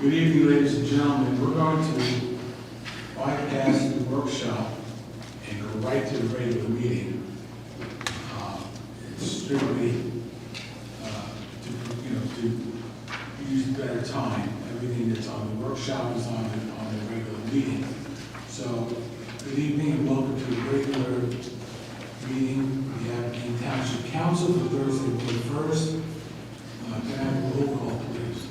Good evening, ladies and gentlemen. We're going to bypass the workshop and go right to the regular meeting. It's strictly to use better time. Everything that's on the workshop is on the regular meeting. So, good evening and welcome to the regular meeting. We have the Township Council for Thursday, May 1st. Can I have a roll call, please?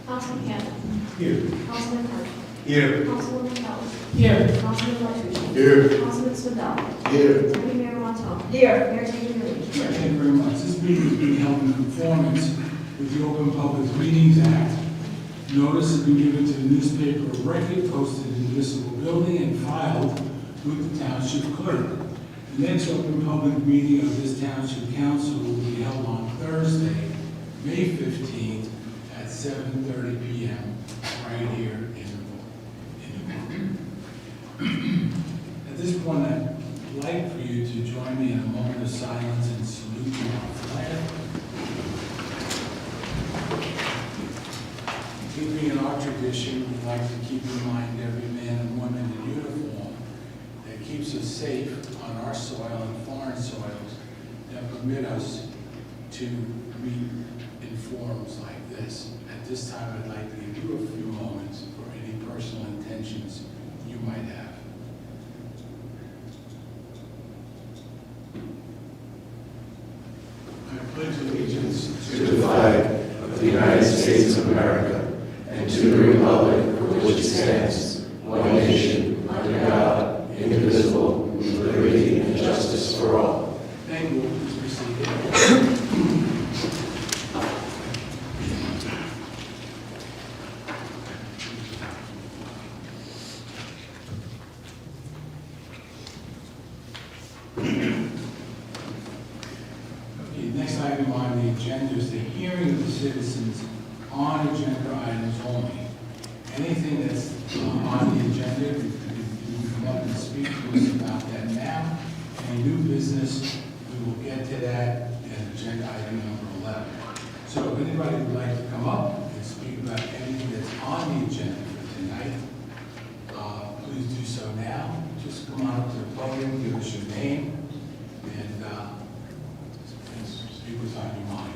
Councilman Cannon. Here. Councilman Kirk. Here. Councilwoman Kelly. Here. Councilman Martucci. Here. Councilman Swindell. Here. Deputy Mayor Montal. Here. Mayor Taylor. Thank you very much. This meeting is being held in conformance with the Open Public Meetings Act. Notice has been given to the newspaper of record, posted in the municipal building, and filed with the township clerk. The next open public meeting of this township council will be held on Thursday, May 15th at 7:30 p.m. right here in the room. At this point, I'd like for you to join me in a moment of silence and salute to our flag. Keeping in our tradition, we like to keep in mind every man and woman in uniform that keeps us safe on our soil and foreign soils that permit us to meet in forums like this. At this time, I'd like to give you a few moments for any personal intentions you might have. I pledge allegiance to the flag of the United States of America and to the republic for which it stands, one nation, under God, indivisible, with liberty and justice for all. Thank you. Please be seated. Okay, next item on the agenda is the hearing of the citizens on agenda items only. Anything that's on the agenda, you can come up and speak to us about that now. Any new business, we will get to that in agenda item number 11. So if anybody would like to come up and speak about anything that's on the agenda for tonight, please do so now. Just come on up to the podium, give us your name, and speak what's on your mind.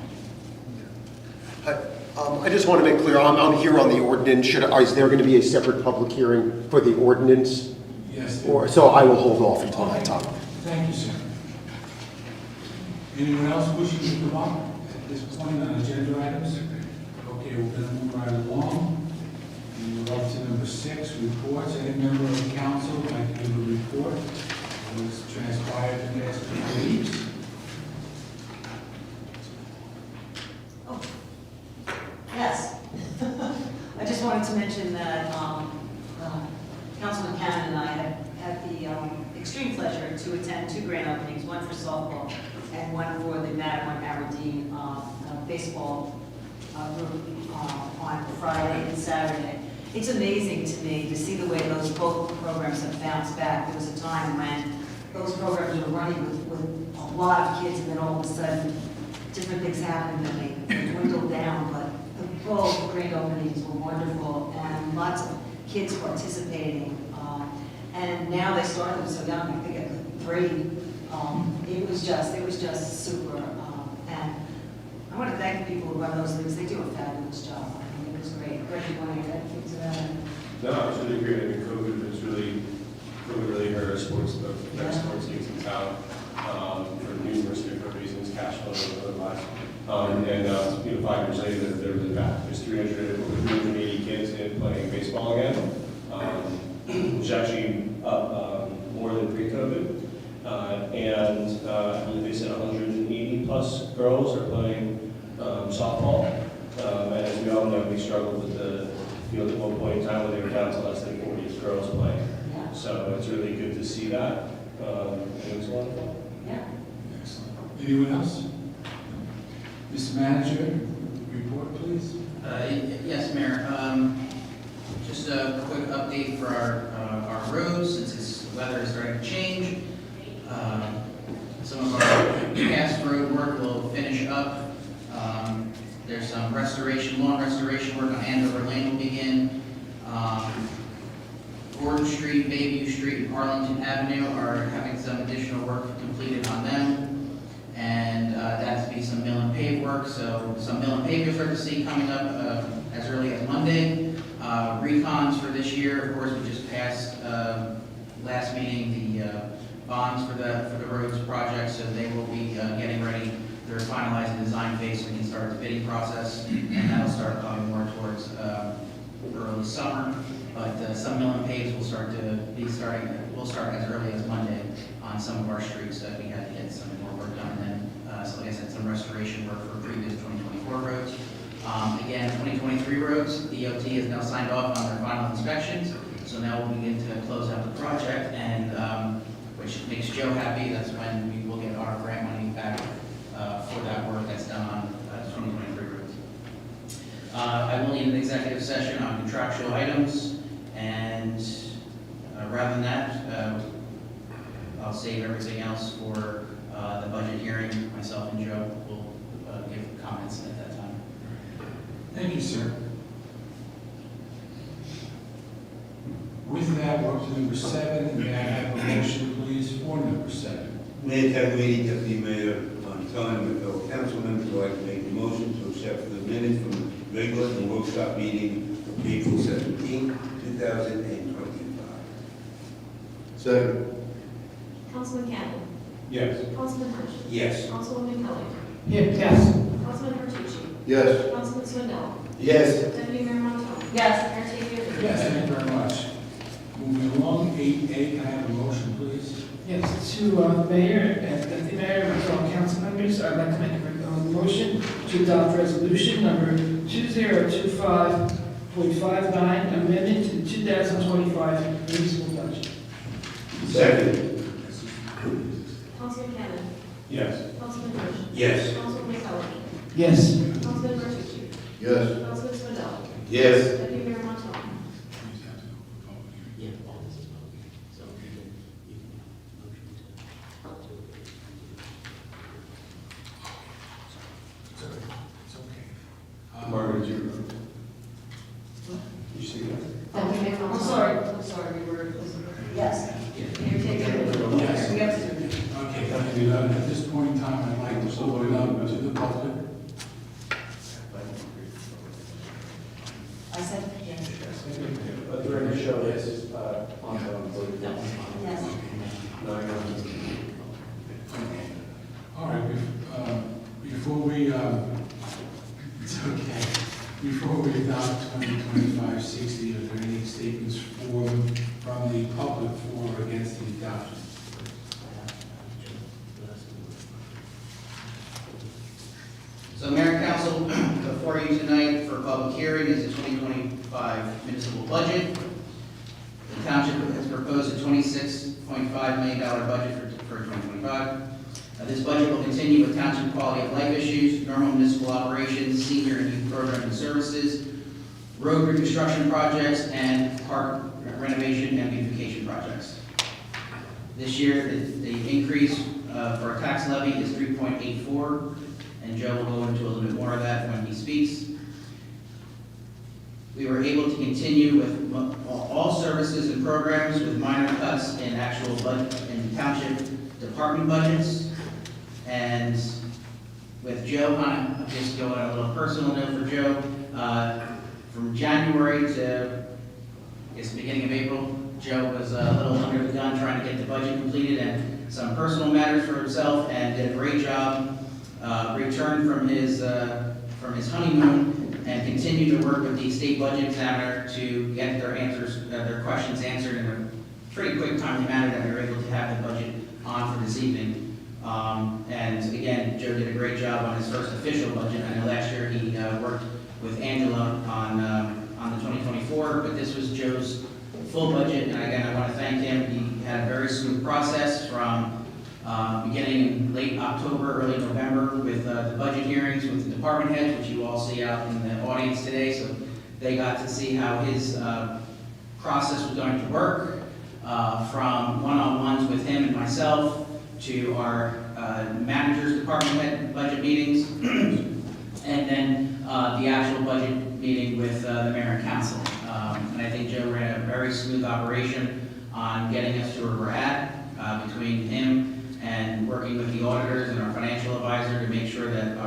I just want to make clear, I'm here on the ordinance. Is there going to be a separate public hearing for the ordinance? Yes. So I will hold off until that time. Thank you, sir. Anyone else wishing to come up at this point on agenda items? Okay, we're going to move right along. And we're up to number 6, reports. Any member of the council would like to give a report on what's transpired in the past 2 weeks? Yes. I just wanted to mention that Councilman Cannon and I had the extreme pleasure to attend 2 grand openings, one for softball and one for the Matterhorn Aberdeen baseball group on Friday and Saturday. It's amazing to me to see the way both programs have bounced back. There was a time when those programs were running with a lot of kids, and then all of a sudden different things happened and they dwindled down. But both grand openings were wonderful and lots of kids participating. And now they started so young, I think at 3. It was just super. And I want to thank the people who run those leagues. They do a fabulous job. I mean, it was great. Greg, you want to add things to that? No, it's really great. I mean, COVID really hurt sports leagues in town for numerous different reasons, cash flow and otherwise. And 5 years later, they're really back. There's 380 kids in playing baseball again, which is actually up more than pre-COVID. I believe they said 180 plus girls are playing softball. And as we all know, we struggled with the field at one point in time when they were down to less than 40 girls playing. Yeah. So it's really good to see that. It was wonderful. Yeah. Excellent. Anyone else? Mr. Manager, report, please. Yes, Mayor. Just a quick update for our roads, since the weather is starting to change. Some of our past road work will finish up There's some restoration, lawn restoration work on Andover Lane will begin. Gordon Street, Bayview Street, and Arlington Avenue are having some additional work completed on them. And that's be some mill and pave work, so some mill and pave you'll start to see coming up as early as Monday. Recons for this year, of course, we just passed last meeting the bonds for the roads project, so they will be getting ready. They're finalizing the design phase, so we can start the bidding process, and that'll start coming more towards early summer. But some mill and paves will start we'll start as early as Monday on some of our streets that we had to get some more work done. And then, so like I said, some restoration work for previous 2024 roads. Again, 2023 roads, DOT has now signed off on their final inspections, so now we'll begin to close out the project, and which makes Joe happy. That's when we will get our grant money back for that work that's done on 2023 roads. I will need an executive session on contractual items, and rather than that, I'll save everything else for the budget hearing. Myself and Joe will give comments at that time. Thank you, sir. With that, we're up to number 7. May I have a motion, please, for number 7? Mayor Tagliani, Deputy Mayor Montano, and fellow council members, would like to make a motion to accept the minutes from the regular and workshop meeting of April 17, 2025. Second. Councilman Cannon. Yes. Councilman Hirsch. Yes. Councilwoman Kelly. Yes. Councilman Bertucci. Yes. Councilman Swindell. Yes. Deputy Mayor Montal. Yes. Mayor Tagliani. Yes, thank you very much. Moving along, 8A, can I have a motion, please? Yes, to Mayor and Deputy Mayor and fellow council members, I'd like to make a motion to adopt resolution number 2025.59, amendment to the 2025 municipal budget. Second. Councilman Cannon. Yes. Councilman Hirsch. Yes. Councilwoman Kelly. Yes. Councilman Bertucci. Yes. Councilman Swindell. Yes. Deputy Mayor Montal. It's okay. Margaret, you see that? Deputy Mayor Montal. I'm sorry, we were. Yes. Mayor Tagliani. Yes. We have to. Okay, thank you. At this point in time, I'd like to open it up to the public. I said yes. During the show, this on Yes. Okay. All right, before we, it's okay. Before we adopt 2025-60, are there any statements from the public for or against the adoption? So Mayor and Council, before you tonight for public hearing is the 2025 municipal budget. The township has proposed a $26.5 million budget for 2025. This budget will continue with township quality of life issues, normal municipal operations, senior and youth program and services, road reconstruction projects, and park renovation and beautification projects. This year, the increase for our tax levy is 3.84, and Joe will go into a little bit more of that when he speaks. We were able to continue with all services and programs with minor cuts in actual budget in township department budgets. And with Joe, I'm just going on a little personal note for Joe. From January to, I guess, the beginning of April, Joe was a little under the gun trying to get the budget completed and some personal matters for himself, and did a great job. Returned from his honeymoon and continued to work with the state budget examiner to get their questions answered in a pretty quick timely manner that we were able to have the budget on for this evening. And again, Joe did a great job on his first official budget. I know last year he worked with Angela on the 2024, but this was Joe's full budget. And again, I want to thank him. He had a very smooth process from beginning in late October, early November with the budget hearings with the department heads, which you all see out in the audience today. So they got to see how his process was going to work, from one-on-ones with him and myself to our managers, department head budget meetings, and then the actual budget meeting with the mayor and council. And I think Joe ran a very smooth operation on getting us to where we're at, between him and working with the auditors and our financial advisor to make sure that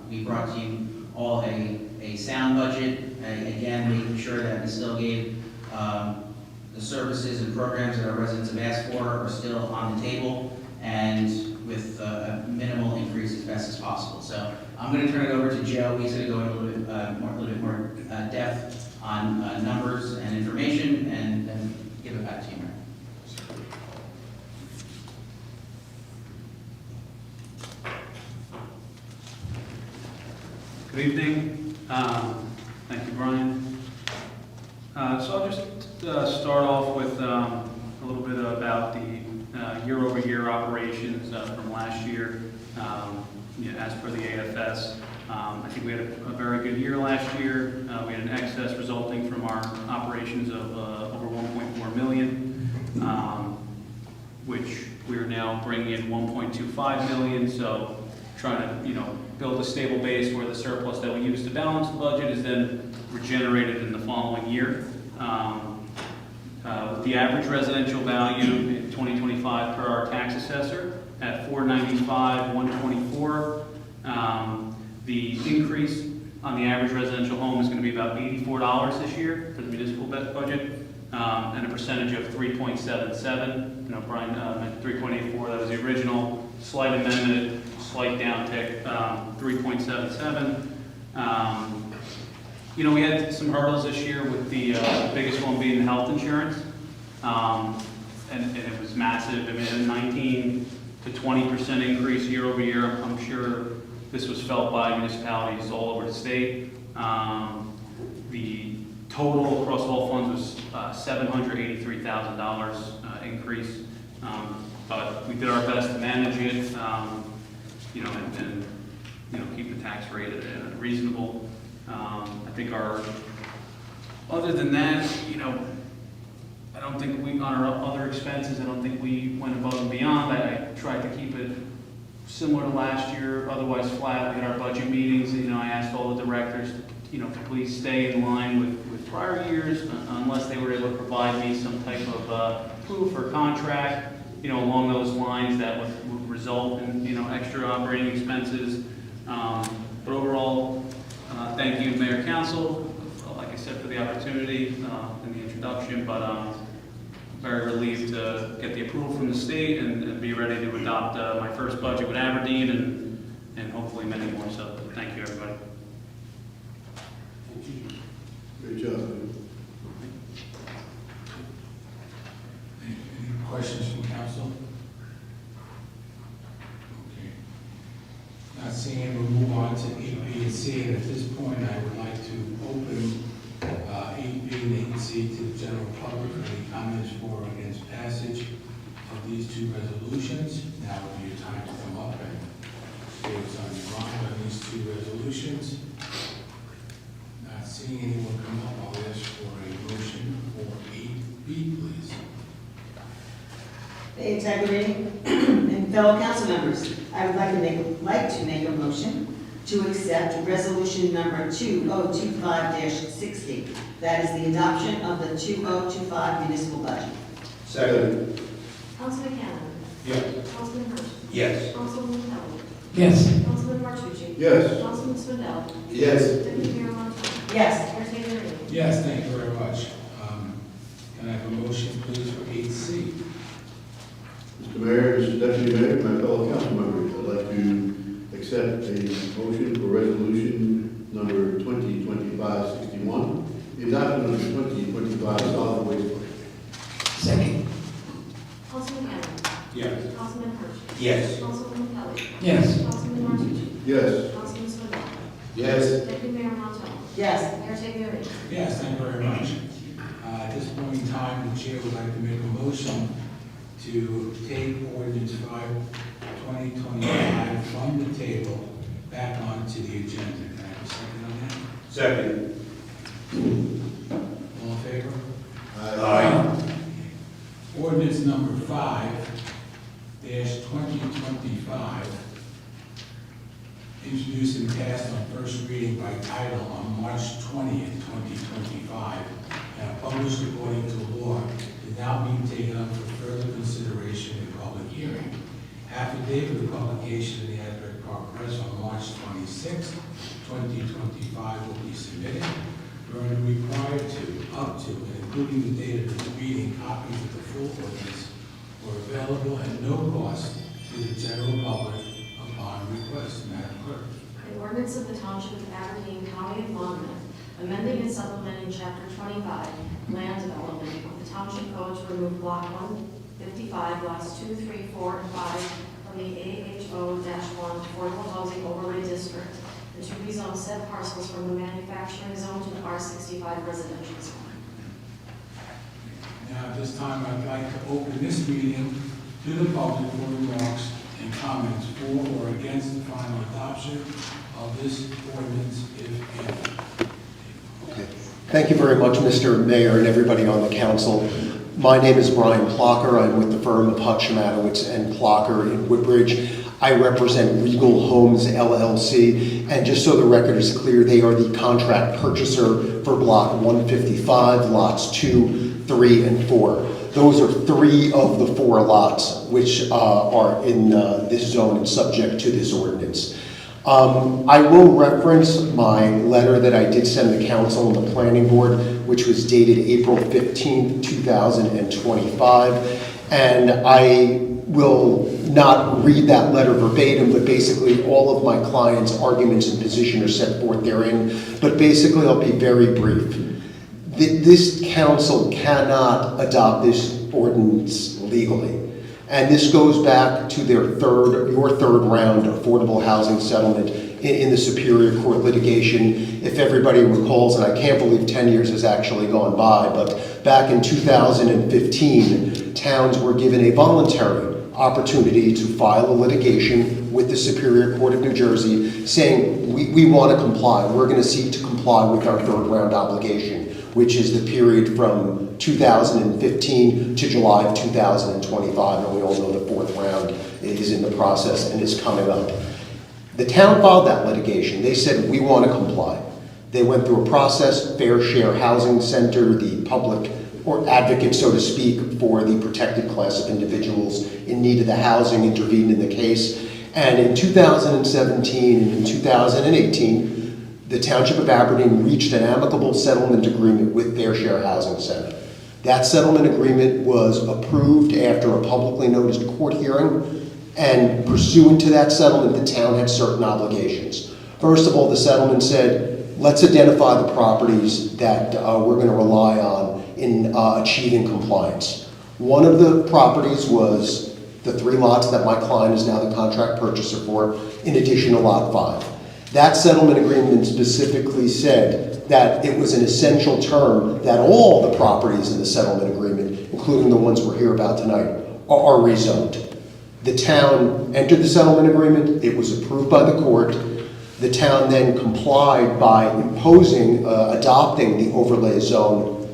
we brought to you all a sound budget. Again, making sure that we still gave the services and programs that our residents have asked for are still on the table, and with a minimal increase as best as possible. So I'm going to turn it over to Joe. He's going to go into a little bit more depth on numbers and information, and then give it back to you, Mayor. Good evening. Thank you, Brian. So I'll just start off with a little bit about the year-over-year operations from last year. As per the AFS, I think we had a very good year last year. We had an excess resulting from our operations of over 1.4 million, which we're now bringing in 1.25 million. So trying to, build a stable base where the surplus that we use to balance the budget is then regenerated in the following year. The average residential value in 2025 per our tax assessor at $495,124. The increase on the average residential home is going to be about $84 this year for the municipal budget, and a percentage of 3.77. Brian meant 3.84. That was the original. Slight amendment, slight downtick, 3.77. We had some hurdles this year with the biggest one being the health insurance, and it was massive. I mean, a 19 to 20% increase year over year. I'm sure this was felt by municipalities all over the state. The total across all funds was $783,000 increase, but we did our best to manage it, and keep the tax rate at reasonable. I think other than that, I don't think on our other expenses, I don't think we went above and beyond. I tried to keep it similar to last year, otherwise flat. We had our budget meetings. I asked all the directors to please stay in line with prior years, unless they were able to provide me some type of proof or contract, along those lines that would result in, extra operating expenses. But overall, thank you, Mayor, Council, like I said, for the opportunity and the introduction, but very relieved to get the approval from the state and be ready to adopt my first budget with Aberdeen and hopefully many more. So thank you, everybody. Great job. Any questions from council? Okay. Not seeing it, we'll move on to 8B and C, and at this point, I would like to open 8B and 8C to the general public for any comments for or against passage of these two resolutions. Now would be your time to come up and say what's on your mind on these two resolutions. Not seeing anyone come up, I'll ask for a motion for 8B, please. The integrity and fellow council members, I would like to make a motion to accept resolution number 2025-60. That is the adoption of the 2025 municipal budget. Second. Councilman Cannon. Yes. Councilman Hirsch. Yes. Councilman Kelly. Yes. Councilman Martucci. Yes. Councilman Swindell. Yes. Deputy Mayor Montal. Yes. Mayor Taylor. Yes, thank you very much. Can I have a motion, please, for 8C? Mr. Mayor, Mr. Deputy Mayor, my fellow council members, I'd like to accept a motion for resolution number 2025-61, the adoption of the 2025 solid waste plan. Second. Councilman Cannon. Yes. Councilman Hirsch. Yes. Councilman Kelly. Yes. Councilman Martucci. Yes. Councilman Swindell. Yes. Deputy Mayor Montal. Yes. Mayor Taylor. Yes, thank you very much. At this point in time, the chair would like to make a motion to take ordinance 5/2025 from the table back onto the agenda. Can I have a second on that? Second. All in favor? Aye. Ordinance number 5-2025, a introduced and passed on first reading by title on March 20th, 2025, and are published according to law, is now being taken up for further consideration in public hearing. Affidavit of publication in the Asbury Park Press on March 26th, 2025 will be submitted. You are required to, up to, and including the date of this meeting, copies of the full ordinance are available at no cost to the general public upon request. Madam Clerk. An ordinance of the Township of Aberdeen, County of Monmouth, amending and supplementing Chapter 25, Land Development of the Township Code to remove Block 155, Lots 2, 3, 4, and 5 from the AHO-1 Affordable Housing Overlay District, and to rezone said parcels from the manufacturing zone to the R65 residential zone. Now, at this time, I'd like to open this meeting to the public for remarks and comments for or against the final adoption of this ordinance, if any. Okay. Thank you very much, Mr. Mayor and everybody on the council. My name is Brian Clocker. I'm with the firm of Hutch, Matowitz and Clocker in Woodbridge. I represent Regal Homes LLC, and just so the record is clear, they are the contract purchaser for Block 155, Lots 2, 3, and 4. Those are 3 of the 4 lots which are in this zone and subject to this ordinance. I will reference my letter that I did send the council and the planning board, which was dated April 15, 2025, and I will not read that letter verbatim, but basically all of my clients' arguments and position are set forth therein. But basically, I'll be very brief. This council cannot adopt this ordinance legally. And this goes back to your third round affordable housing settlement in the Superior Court litigation. If everybody recalls, and I can't believe 10 years has actually gone by, but back in 2015, towns were given a voluntary opportunity to file a litigation with the Superior Court of New Jersey saying, we want to comply. We're going to seek to comply with our third round obligation, which is the period from 2015 to July of 2025, and we all know the fourth round is in the process and is coming up. The town filed that litigation. They said, we want to comply. They went through a process, Fair Share Housing Center, the public or advocate, so to speak, for the protected class of individuals in need of the housing intervened in the case. And in 2017 and in 2018, the Township of Aberdeen reached an amicable settlement agreement with Fair Share Housing Center. That settlement agreement was approved after a publicly noticed court hearing, and pursuant to that settlement, the town had certain obligations. First of all, the settlement said, let's identify the properties that we're going to rely on in achieving compliance. One of the properties was the 3 lots that my client is now the contract purchaser for, in addition to Lot 5. That settlement agreement specifically said that it was an essential term that all the properties in the settlement agreement, including the ones we're here about tonight, are rezoned. The town entered the settlement agreement. It was approved by the court. The town then complied by adopting the overlay zone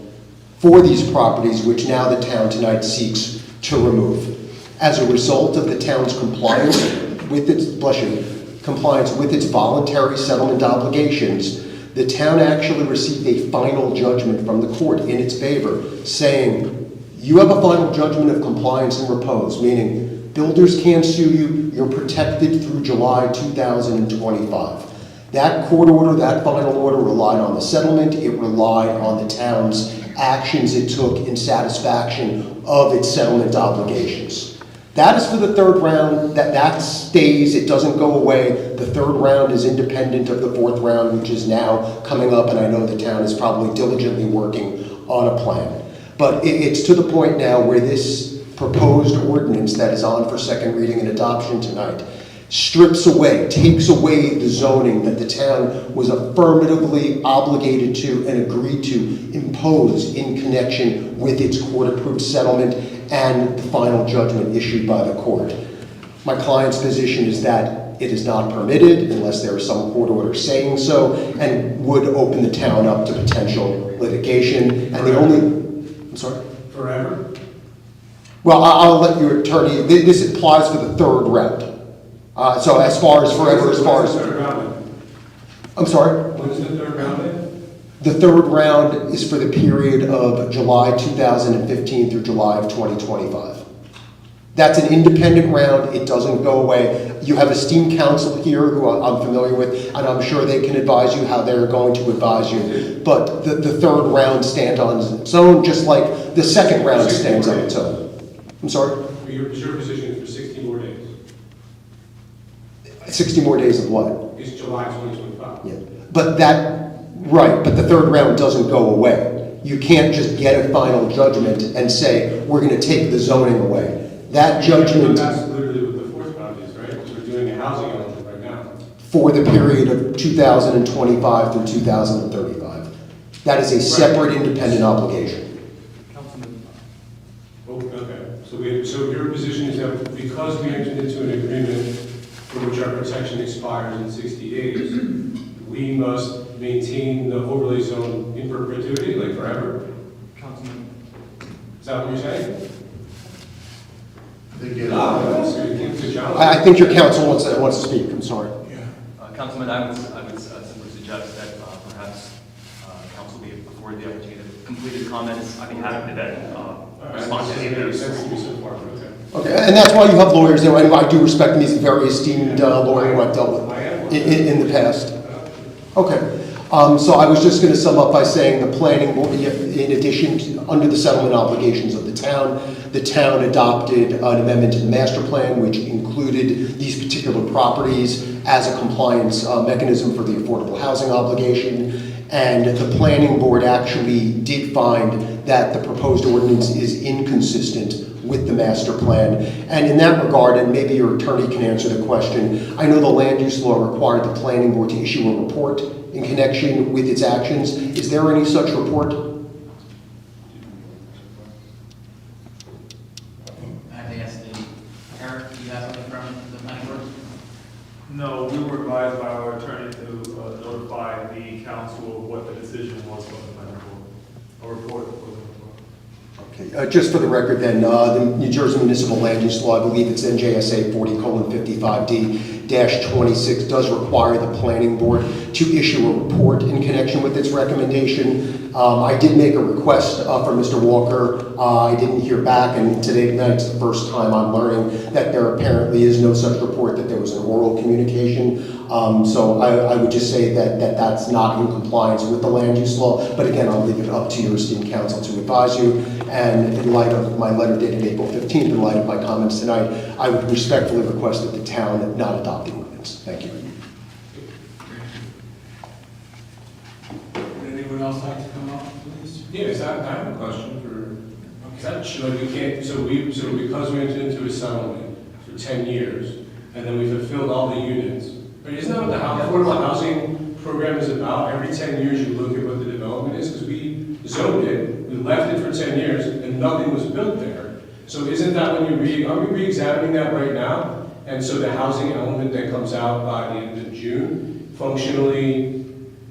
for these properties, which now the town tonight seeks to remove. As a result of the town's compliance with its voluntary settlement obligations, the town actually received a final judgment from the court in its favor, saying, you have a final judgment of compliance and repose, meaning builders can't sue you, you're protected through July 2025. That court order, that final order, relied on the settlement. It relied on the town's actions it took in satisfaction of its settlement obligations. That is for the third round. That stays. It doesn't go away. The third round is independent of the fourth round, which is now coming up, and I know the town is probably diligently working on a plan. But it's to the point now where this proposed ordinance that is on for second reading and adoption tonight strips away, takes away the zoning that the town was affirmatively obligated to and agreed to impose in connection with its court-approved settlement and the final judgment issued by the court. My client's position is that it is not permitted unless there is some court order saying so, and would open the town up to potential litigation. And the only, I'm sorry? Forever? Well, I'll let your attorney, this applies for the third round. So as far as forever, as far When's the as, third round then? I'm sorry? When's the third round then? The third round is for the period of July 2015 through July of 2025. That's an independent round, it doesn't go away. You have esteemed counsel here who I'm familiar with, and I'm sure they can advise you how they're going to advise you. But the third round stands on its own, just like the second round stands on its own. I'm sorry? Your position is for 60 more days. 60 more days of what? It's July 2025. Yeah. But right, but the third round doesn't go away. You can't just get a final judgment and say, we're going to take the zoning away. That judgment That's literally what the fourth round is, right? Because we're doing a housing element right now. for the period of 2025 through 2035. That is a separate independent obligation. Oh, okay. So your position is that because we entered into an agreement for which our protection expires in 60 days, we must maintain the overlay zone in perpetuity, like forever? Councilman. Is that what you're saying? I think your counsel wants to speak, I'm sorry. Councilman, I would simply suggest that perhaps council be afforded the opportunity to complete the comments. I'd be happy to then respond to any of those. Okay, and that's why you have lawyers there, and I do respect him, he's a very esteemed lawyer who I've dealt with in the past. Okay, so I was just going to sum up by saying the planning board, in addition to, under the settlement obligations of the town adopted an amendment to the master plan, which included these particular properties as a compliance mechanism for the affordable housing obligation. And the planning board actually did find that the proposed ordinance is inconsistent with the master plan. And in that regard, and maybe your attorney can answer the question, I know the land use law required the planning board to issue a report in connection with its actions. Is there any such report? I think that's Eric, do you have something from the planning board? No, we were advised by our attorney to notify the council of what the decision was from the planning board, a report was a report. Okay, just for the record then, the New Jersey Municipal Land Use Law, I believe it's NJSA 40:55D-26, does require the planning board to issue a report in connection with its recommendation. I did make a request from Mr. Walker. I didn't hear back, and today night's the first time I'm learning that there apparently is no such report, that there was an oral communication. So I would just say that that's not in compliance with the land use law, but again, I'll leave it up to your esteemed counsel to advise you. And in light of my letter dated April 15th, in light of my comments tonight, I would respectfully request that the town not adopt the ordinance. Thank you. Would anyone else like to come up, please? Yes, I have a question for, like we can't, so because we entered into a settlement for 10 years, and then we fulfilled all the units, but isn't that what the affordable housing program is about? Every 10 years you look at what the development is, because we zoned it, we left it for 10 years, and nothing was built there. So isn't that when are we re-examining that right now? And so the housing element that comes out by the end of June functionally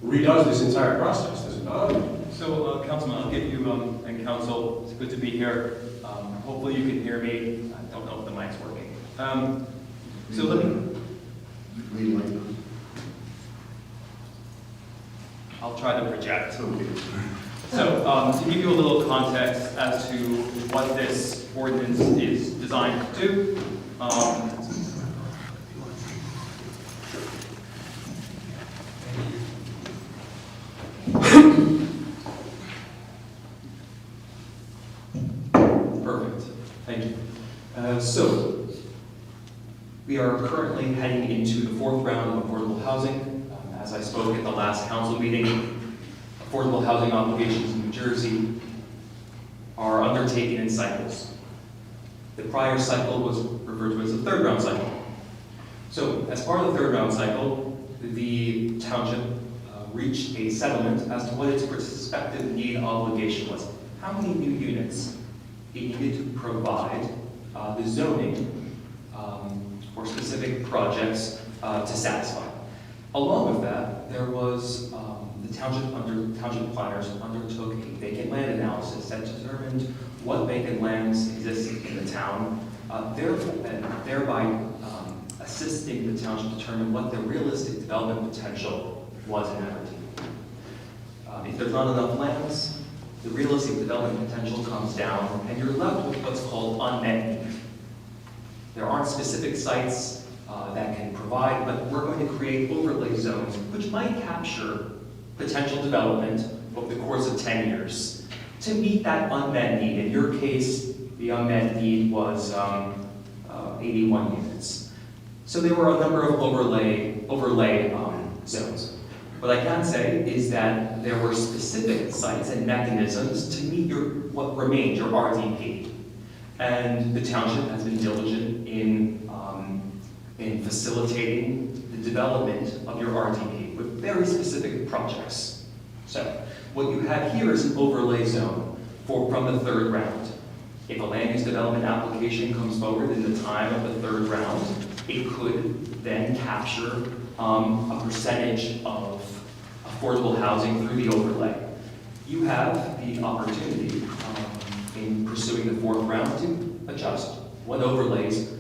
redoes this entire process, does it not? So, Councilman, I'll get you and council. It's good to be here. Hopefully you can hear me. I don't know if the mic's working. So let me. I'll try to project. So, to give you a little context as to what this ordinance is designed to do. Perfect. Thank you. So, we are currently heading into the fourth round of affordable housing. As I spoke at the last council meeting, affordable housing obligations in New Jersey are undertaken in cycles. The prior cycle was referred to as the third round cycle. So, as part of the third round cycle, the township reached a settlement as to what its prospective need obligation was. How many new units it needed to provide the zoning for specific projects to satisfy. Along with that, there was the township planners undertook a vacant land analysis that determined what vacant lands existed in the town, thereby assisting the township determine what the realistic development potential was in Aberdeen. If there's not enough lands, the realistic development potential comes down, and you're left with what's called unmet need. There aren't specific sites that can provide, but we're going to create overlay zones which might capture potential development over the course of 10 years to meet that unmet need. In your case, the unmet need was 81 units. So there were a number of overlay zones. What I can say is that there were specific sites and mechanisms to meet what remained, your RDP. And the township has been diligent in facilitating the development of your RDP with very specific projects. So what you have here is an overlay zone from the third round. If a land use development application comes forward in the time of the third round, it could then capture a percentage of affordable housing through the overlay. You have the opportunity in pursuing the fourth round to adjust what overlays,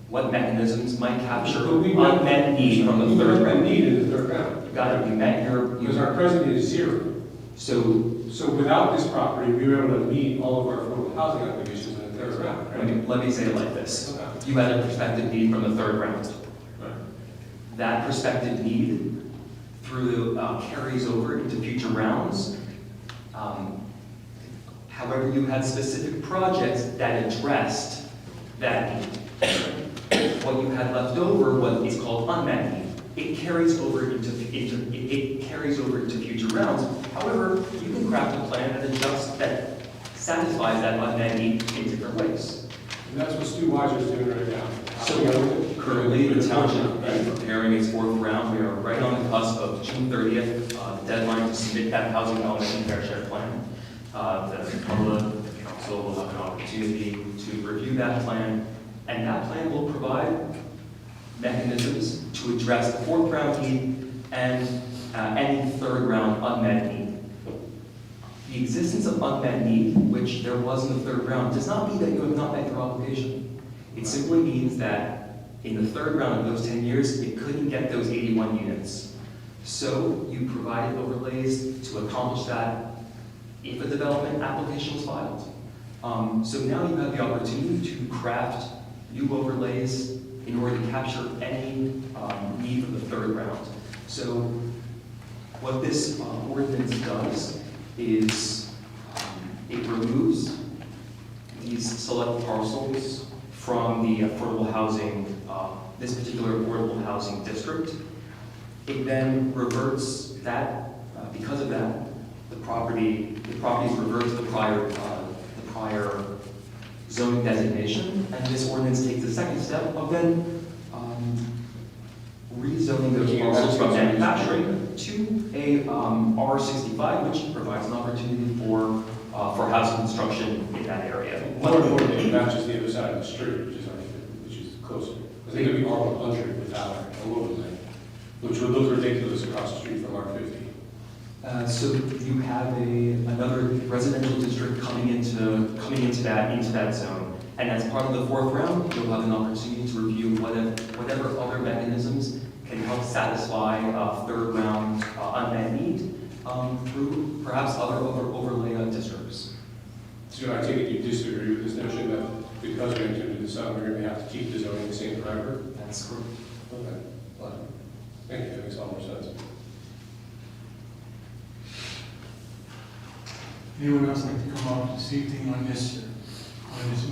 what mechanisms might capture unmet need from the third round. Need in the third round. You got it, you met your... Because our present need is 0. So without this property, we were able to meet all of our affordable housing obligations in the third round, right? Let me say it like this. You had a prospective need from the third round. Right. That prospective need carries over into future rounds. However, you had specific projects that addressed that need. What you had left over is called unmet need. It carries over into future rounds. However, you can craft a plan that satisfies that unmet need in different ways. And that's what Stu Weiser is doing right now. So currently, the township is preparing its fourth round. We are right on the cusp of June 30th, the deadline to submit that housing element and fair share plan. The public, the council will have an opportunity to review that plan, and that plan will provide mechanisms to address the fourth round need and any third round unmet need. The existence of unmet need, which there was in the third round, does not mean that you have not met your obligation. It simply means that in the third round of those 10 years, it couldn't get those 81 units. So you provided overlays to accomplish that if a development application was filed. So now you have the opportunity to craft new overlays in order to capture any need for the third round. So what this ordinance does is it removes these select parcels from the affordable housing, this particular affordable housing district. It then reverts that, because of that, the properties revert to the prior zoning designation, and this ordinance takes the second step of then rezoning those parcels from manufacturing to a R65, which provides an opportunity for housing construction in that area. More importantly, it matches the other side of the street, which is closer. Because they could be R100 without a overlay, which would look ridiculous across the street from R50. So you have another residential district coming into that zone, and as part of the fourth round, you'll have an opportunity to review whatever other mechanisms can help satisfy third round unmet need through perhaps other overlay districts. So I take it you disagree with this notion that because we entered into the zone, we're going to have to keep the zoning the same forever? That's correct. Okay. Well, thank you. That makes all more sense. Anyone else like to come up this evening on this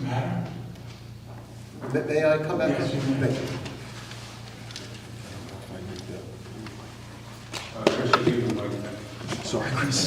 matter? May I come back? Yes, you may. Thank you. Chris, you give them like that. Sorry, Chris.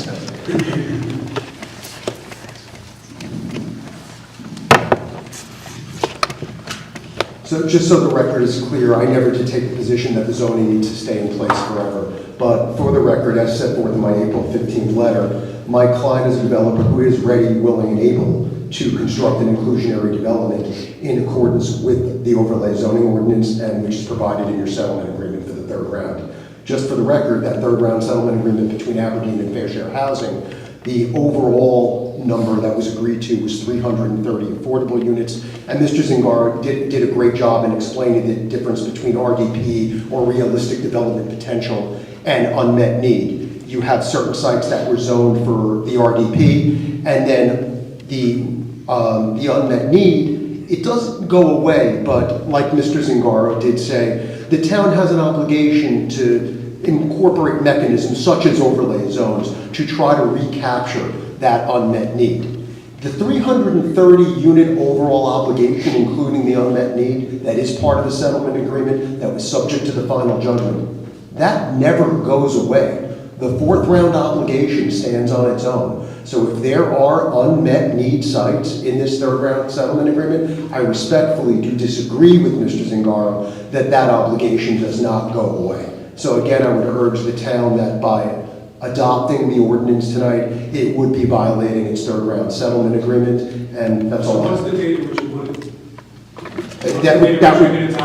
So just so the record is clear, I never did take the position that the zoning needs to stay in place forever. But for the record, as set forth in my April 15th letter, my client is a developer who is ready, willing, and able to construct an inclusionary development in accordance with the overlay zoning ordinance and which is provided in your settlement agreement for the third round. Just for the record, that third round settlement agreement between Aberdeen and Fair Share Housing The overall number that was agreed to was 330 affordable units, and Mr. Zingaro did a great job in explaining the difference between RDP, or realistic development potential, and unmet need. You have certain sites that were zoned for the RDP, and then the unmet need, it doesn't go away, but like Mr. Zingaro did say, the town has an obligation to incorporate mechanisms such as overlay zones to try to recapture that unmet need. The 330 unit overall obligation, including the unmet need, that is part of the settlement agreement that was subject to the final judgment, that never goes away. The fourth round obligation stands on its own. So if there are unmet need sites in this third round settlement agreement, I respectfully do disagree with Mr. Zingaro that that obligation does not go away. So again, I would urge the town that by adopting the ordinance tonight, it would be violating its third round settlement agreement, and that's all. So what's the date in which you wouldn't? That would adopt the ordinance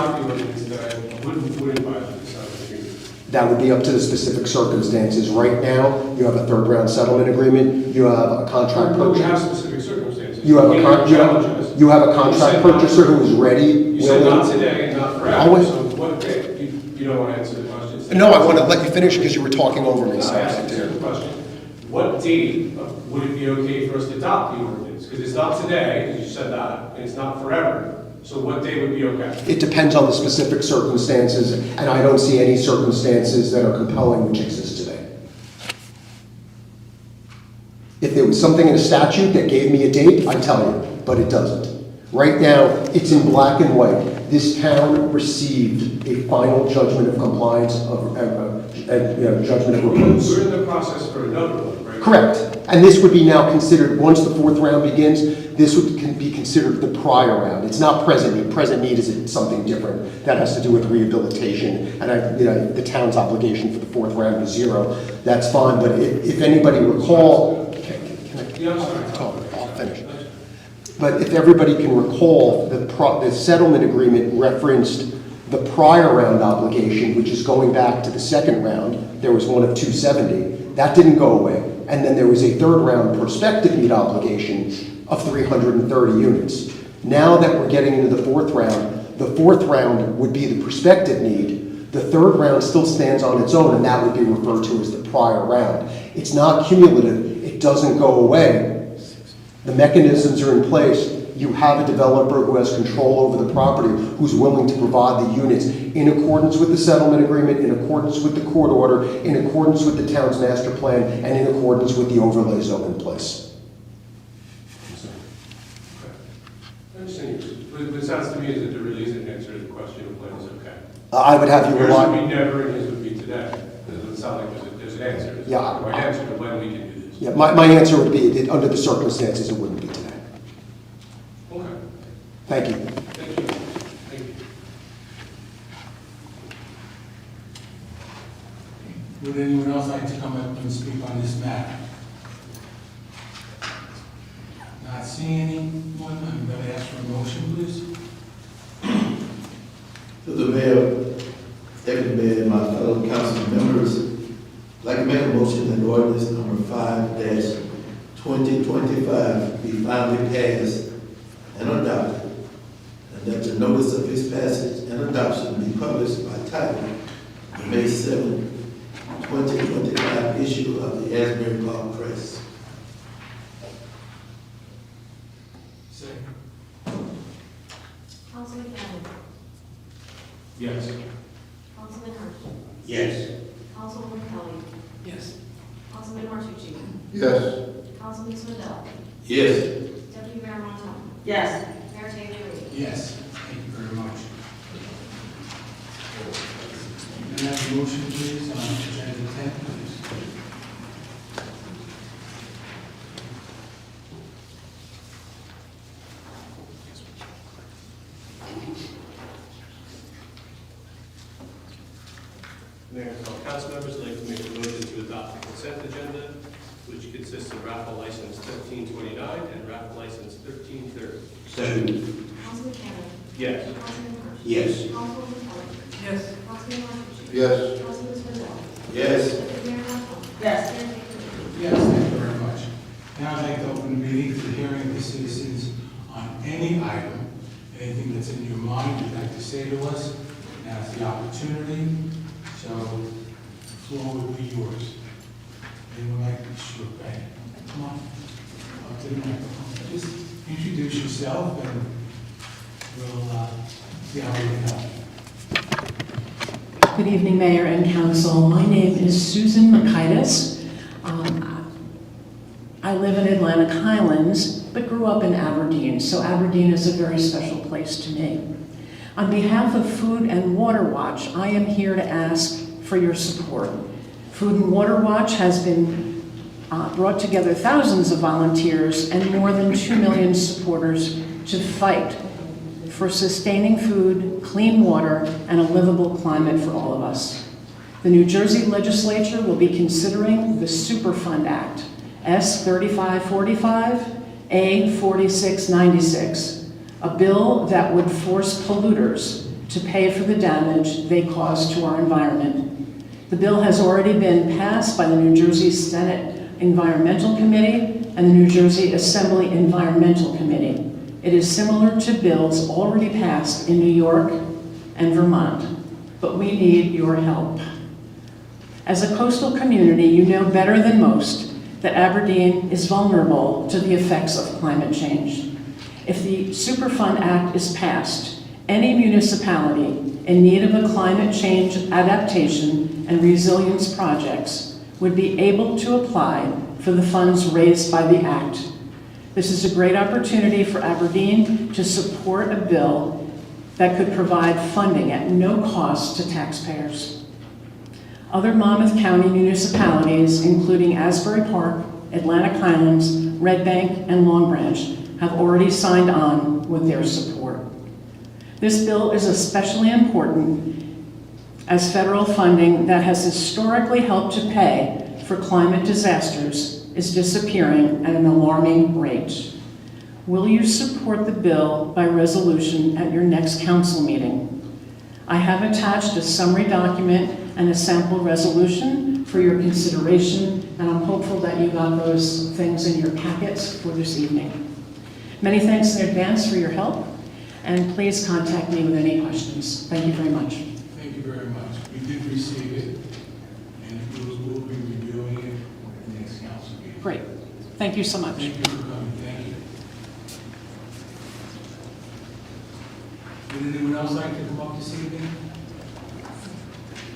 that wouldn't violate the settlement agreement? That would be up to the specific circumstances. Right now, you have a third round settlement agreement, you have a contract But we have purchase. specific circumstances. You have a challenge us. you have a contract purchaser who is ready. You said not today and not forever, Always. so what day? You don't want to answer the question? No, I want to let you finish because you were talking over me. I So asked you the question. What date would it be okay for us to adopt the ordinance? Because it's not today, because you said that, and it's not forever. So what day would be okay? it depends on the specific circumstances, and I don't see any circumstances that are compelling which exist today. If there was something in a statute that gave me a date, I'd tell you, but it doesn't. Right now, it's in black and white. This town received a final judgment of compliance judgment of repose. We're in the process for another one, right? Correct. And this would be now considered, once the fourth round begins, this would be considered the prior round. It's not present need. Present need is something different. That has to do with rehabilitation. And the town's obligation for the fourth round is 0. That's fine, but if anybody recall, Yeah, I'm sorry. I'll finish. But if everybody can recall, the settlement agreement referenced the prior round obligation, which is going back to the second round. There was one of 270. That didn't go away. And then there was a third round prospective need obligation of 330 units. Now that we're getting into the fourth round would be the prospective need. The third round still stands on its own, and that would be referred to as the prior round. It's not cumulative. It doesn't go away. The mechanisms are in place. You have a developer who has control over the property, who's willing to provide the units in accordance with the settlement agreement, in accordance with the court order, in accordance with the town's master plan, and in accordance with the overlay zone in place. I understand. But it sounds to me as if there really is an answer to the question of when is okay. I would have you Yours rely. would be never and his would be today. It doesn't sound like there's an answer. There's Yeah. a right answer to when we can do this. Yeah, my answer would be that under the circumstances, it wouldn't be today. Okay. Thank you. Thank you. Thank you. Would anyone else like to come up and speak on this matter? Not seeing anyone, I'm going to ask for a motion, please. To the mayor, deputy mayor, and my fellow council members, I'd like to make a motion that ordinance number 5-2025 be finally passed and adopted, and that the notice of its passage and adoption be published by title in May 7, 2025 issue of the Asbury Park Press. Second. Councilman Cannon. Yes. Councilman Hirsch. Yes. Councilwoman Kelly. Yes. Councilman Martucci. Yes. Councilman Swindell. Yes. Deputy Mayor Montal. Yes. Mayor Taylor. Yes, thank you very much. Can I have a motion, please, on agenda 10, please? Mayor and fellow council members, I'd like to make a motion to adopt the consent agenda, which consists of raffle license 1329 and raffle license 1330. Second. Councilman Cannon. Yes. Councilman Hirsch. Yes. Councilwoman Kelly. Yes. Councilman Martucci. Yes. Councilman Swindell. Yes. Deputy Mayor Montal. Yes. Mayor Taylor. Yes, thank you very much. any item, anything that's in your mind you'd like to say to us, now's the opportunity. So the floor will be yours. Anyone like to? Sure, go ahead. Come on. Up to the microphone. Just introduce yourself and we'll see how we can help. Good evening, Mayor and Council. My name is Susan Makaitis. I live in Atlantic Highlands, but grew up in Aberdeen, so Aberdeen is a very special place to me. On behalf of Food and Water Watch, I am here to ask for your support. Food and Water Watch has been brought together thousands of volunteers and more than 2 million supporters to fight for sustaining food, clean water, and a livable climate for all of us. The New Jersey legislature will be considering the Superfund Act, S 3545, A 4696, a bill that would force polluters to pay for the damage they cause to our environment. The bill has already been passed by the New Jersey Senate Environmental Committee and the New Jersey Assembly Environmental Committee. It is similar to bills already passed in New York and Vermont, but we need your help. As a coastal community, you know better than most that Aberdeen is vulnerable to the effects of climate change. If the Superfund Act is passed, any municipality in need of a climate change adaptation and resilience projects would be able to apply for the funds raised by the Act. This is a great opportunity for Aberdeen to support a bill that could provide funding at no cost to taxpayers. Other Monmouth County municipalities, including Asbury Park, Atlantic Highlands, Red Bank, and Long Branch, have already signed on with their support. This bill is especially important as federal funding that has historically helped to pay for climate disasters is disappearing at an alarming rate. Will you support the bill by resolution at your next council meeting? I have attached a summary document and a sample resolution for your consideration, and I'm hopeful that you got those things in your packets for this evening. Many thanks in advance for your help, and please contact me with any questions. Thank you very much. Thank you very much. We did receive it, and we'll be reviewing it at the next council meeting. Great. Thank you so much. Thank you for coming. Thank you. Would anyone else like to come up this evening?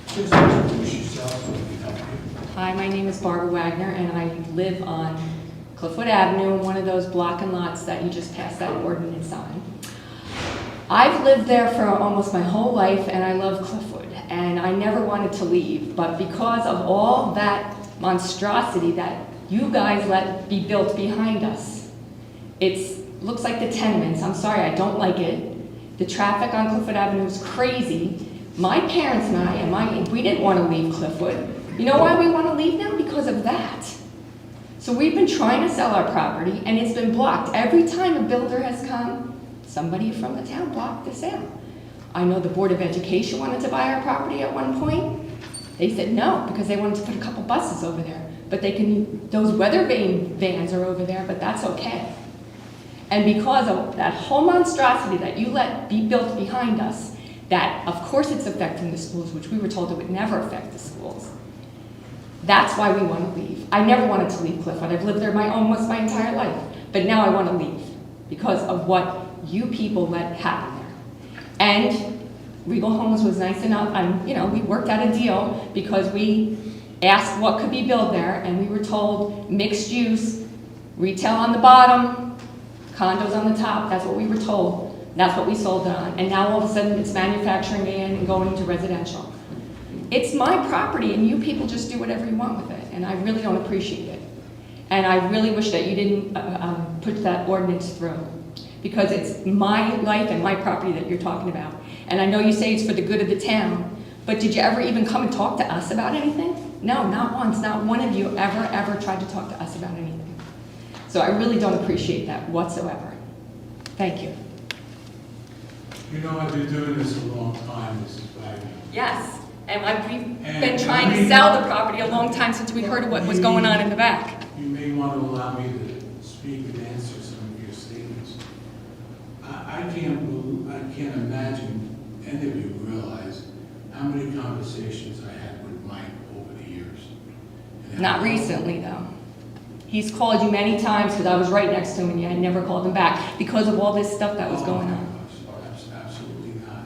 Just introduce yourself so we can help you. Hi, my name is Barbara Wagner, and I live on Cliffwood Avenue, one of those block and lots that you just passed that ordinance on. I've lived there for almost my whole life, and I love Cliffwood, and I never wanted to leave, but because of all that monstrosity that you guys let be built behind us, it looks like the tenements. I'm sorry, I don't like it. The traffic on Cliffwood Avenue is crazy. My parents and I, we didn't want to leave Cliffwood. You know why we want to leave now? Because of that. So we've been trying to sell our property, and it's been blocked. Every time a builder has come, somebody from the town blocked the sale. I know the Board of Education wanted to buy our property at one point. They said no, because they wanted to put a couple buses over there. But they can, those weather vans are over there, but that's okay. And because of that whole monstrosity that you let be built behind us, that of course it's affecting the schools, which we were told it would never affect the schools. That's why we want to leave. I never wanted to leave Cliffwood. I've lived there almost my entire life. But now I want to leave because of what you people let happen there. And Regal Homes was nice enough, we worked out a deal because we asked what could be built there, and we were told mixed use, retail on the bottom, condos on the top. That's what we were told. That's what we sold it on. And now all of a sudden it's manufacturing in and going into residential. It's my property, and you people just do whatever you want with it, and I really don't appreciate it. And I really wish that you didn't put that ordinance through, because it's my life and my property that you're talking about. And I know you say it's for the good of the town, but did you ever even come and talk to us about anything? No, not once. Not one of you ever tried to talk to us about anything. So I really don't appreciate that whatsoever. Thank you. You know, I've been doing this a long time, Mrs. Wagner. Yes, and we've been trying to sell the property a long time since we heard of what was going on in the back. You may want to allow me to speak and answer some of your statements. can't imagine any of you realize how many conversations I had with Mike over the years. And Not how- recently, though. He's called you many times because I was right next to him and you had never called him back because of all this stuff that was going on. Absolutely not.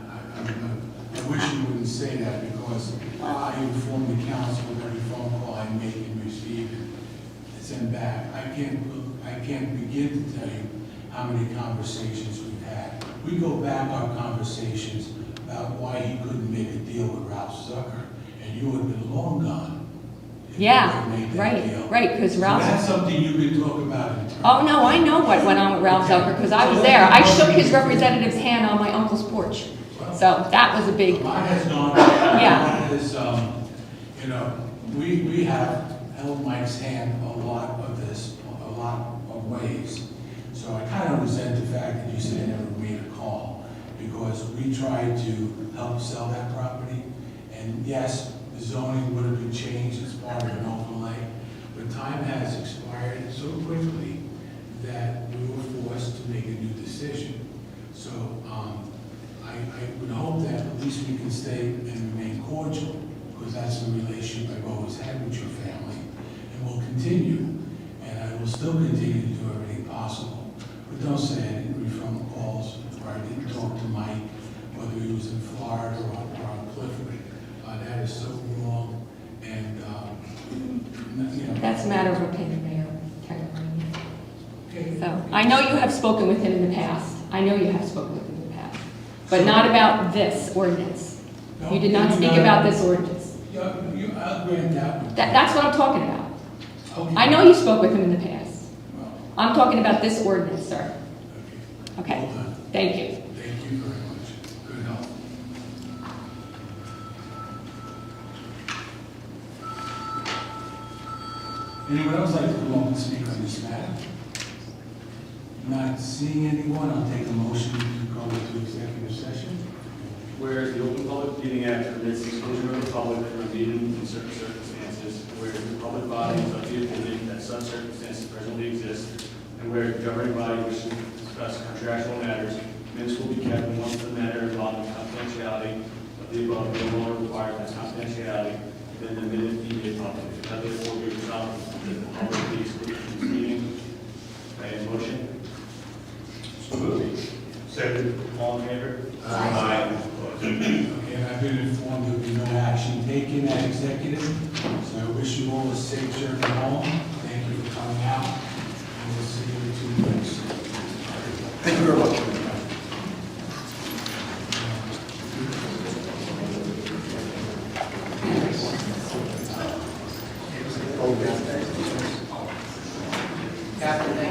I wish you wouldn't say that because I inform the council of every phone call I make and receive and send back. I can't begin to tell you how many conversations we've had. We go back our conversations about why he couldn't make a deal with Ralph Zucker, and you would have been long gone. if he Yeah, would've made that deal. right, because So Ralph. that's something you could talk about in terms. Oh, no, I know what went on with Ralph Zucker because I was there. I shook his representative's hand on my uncle's porch. So that was a big, Mine has gone, Yeah. mine is, you know, we have held Mike's hand a lot of ways. So I kind of resent the fact that you said I never made a call, because we tried to help sell that property. And yes, the zoning would have been changed as part of an overlay, but time has expired so quickly that we were forced to make a new decision. So, I would hope that at least we can stay and remain cordial, because that's the relationship I've always had with your family, and will continue. And I will still continue to do everything possible. But don't say I didn't return the calls, or I didn't talk to Mike, whether he was in Florida or on Clifford. That is so wrong, and, you know. that's a matter of opinion, Mayor Caroline. Okay. So I know you have spoken with him in the past. I know you have spoken with him in the past. But not about this ordinance. You did not speak about this ordinance. I'll grant that one. That's what I'm talking about. Okay. I know you spoke with him in the past. Well, I'm talking about this ordinance, sir. Okay, well done. thank you. Thank you very much. Good help. Anyone else like to come up and speak on this matter? Not seeing anyone, I'll take a motion to go into executive session. Whereas the Open Public Meeting Act permits exclusion of the public from a meeting in certain circumstances, whereas the public body is of the opinion that such circumstances presently exist, and where the governing body wishes to discuss contractual matters, minutes will be kept once the matter involving confidentiality of the above no longer requires that confidentiality, then the minute be made public. Now therefore be resolved that the public be excluded from this meeting. May I have a motion? So moved. Second. All in favor? Aye. Okay, and I've been informed there will be no action taken at executive, so I wish you all a safe journey home. Thank you for coming out, and we'll see you in 2 weeks. Thank you very much. After they